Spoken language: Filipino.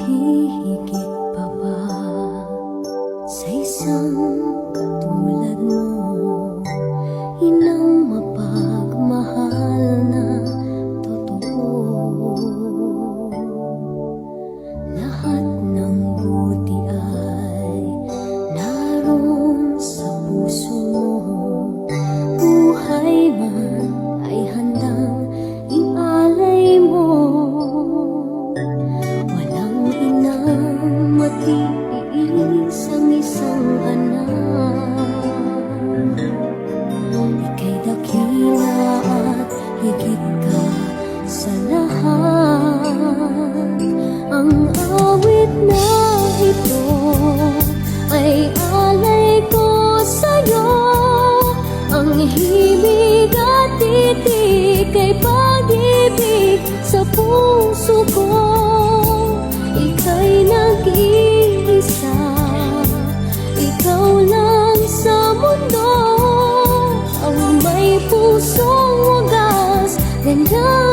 hihigit pa ba sa isang katulad mo? Inang mapagmahal na totoo. Lahat ng buti ay naroon sa puso mo. Buhay man ay handang ialay mo. Walang inang matiis ang isang anak. Ika'y dakila at higit ka sa lahat. Ang awit na ito ay alay ko sa'yo. Ang himig at titik ay pag-ibig sa puso ko. Ika'y nag-iisa, ikaw lang sa mundo, ang may pusong wagas, ganda